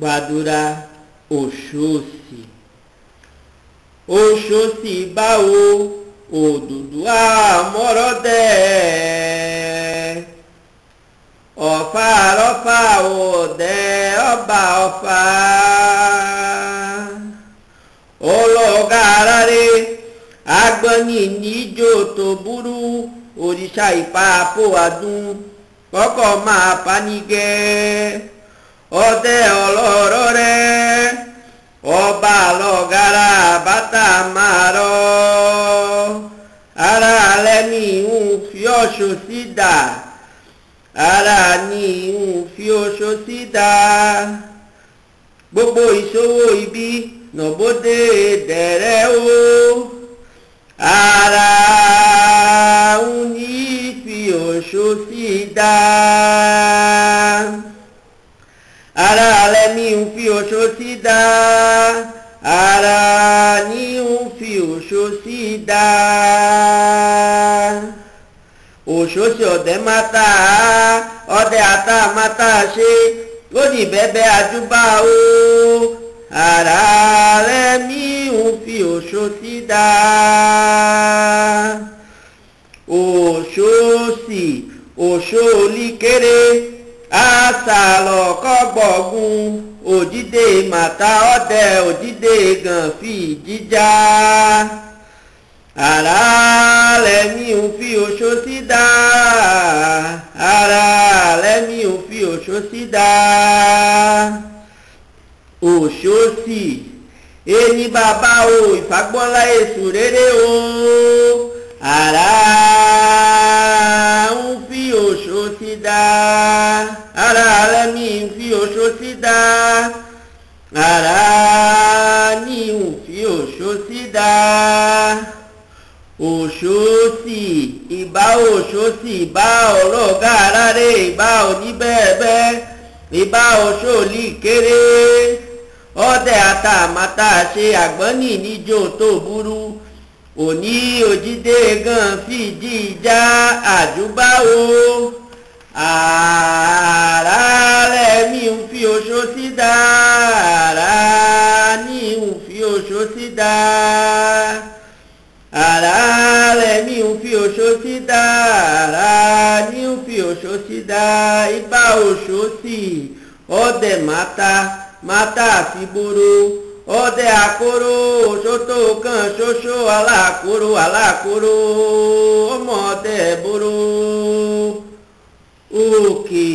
gbàdúrà Òṣòṣì. Òṣòṣì báwo Odùduwà mọ́rọ́dẹ̀. Ọ̀fà rọ́fà ọ̀dẹ̀ ọba ọ̀fà. Olọ́gàrárẹ̀ agbọ́nì níjó tó burú òrìṣà ìpapò àdún kọ́kọ́ máa panigẹ́. Ọdẹ ọlọ́rọ̀ rẹ̀ ọba lọ́gàrà bàtà máa rọ́. Ara lẹ́ni ń fi Òṣòṣì dà. Ara ni ń fi Òṣòṣì dà. Gbogbo ìṣòwò ibi nọ̀bọ́dé dẹ̀rẹ́ o. Ara ń ní fi Òṣòṣì dà. Ara lẹ́ni ń fi Òṣòṣì dà. Ara ni ń fi Òṣòṣì dà. Òṣòṣì ọ̀dẹ̀ mátà ọ̀dẹ̀ àtà mátà ṣe ó ní bẹ́bẹ́ àjúbà o. Ara lẹ́ni ń fi Òṣòṣì dà. Òṣòṣì òṣòlíkéré àṣàlọ̀ kọ́gbọ̀gùn òdìdé màtá ọ̀dẹ̀ òdìdé gànfì jíjà. Ara lẹ́ni ń fi Òṣòṣì dà. Ara lẹ́ni ń fi Òṣòṣì dà. Òṣòṣì ẹni bàbá o ìfagbọ́nlá èṣù rere o. Ara ń fi Òṣòṣì dà. Ara lẹ́ni ń fi Òṣòṣì dà. Ara ni ń fi Òṣòṣì dà. Òṣòṣì ìbá Òṣòṣì ìbá ọlọ́gàrárẹ̀ ìbá oníbẹ̀ẹ̀bẹ̀ ìbá òṣòlíkéré ọ̀dẹ̀ àtàmátà ṣe àgbọ́nì níjó tó burú òní òjídé gan fìdí ìjà àjúbà o. Ara lẹ́ni ń fi Òṣòṣì dà. Ara ni ń fi Òṣòṣì dà. Ara lẹ́ni ń fi Òṣòṣì dà. Ara ni ń fi Òṣòṣì dà. Ìbá Òṣòṣì ọ̀dẹ̀ mátà àfiboro ọdẹ àkóró òṣòtò kan ṣoṣo alákóró ọmọ ọdẹ boro òkè.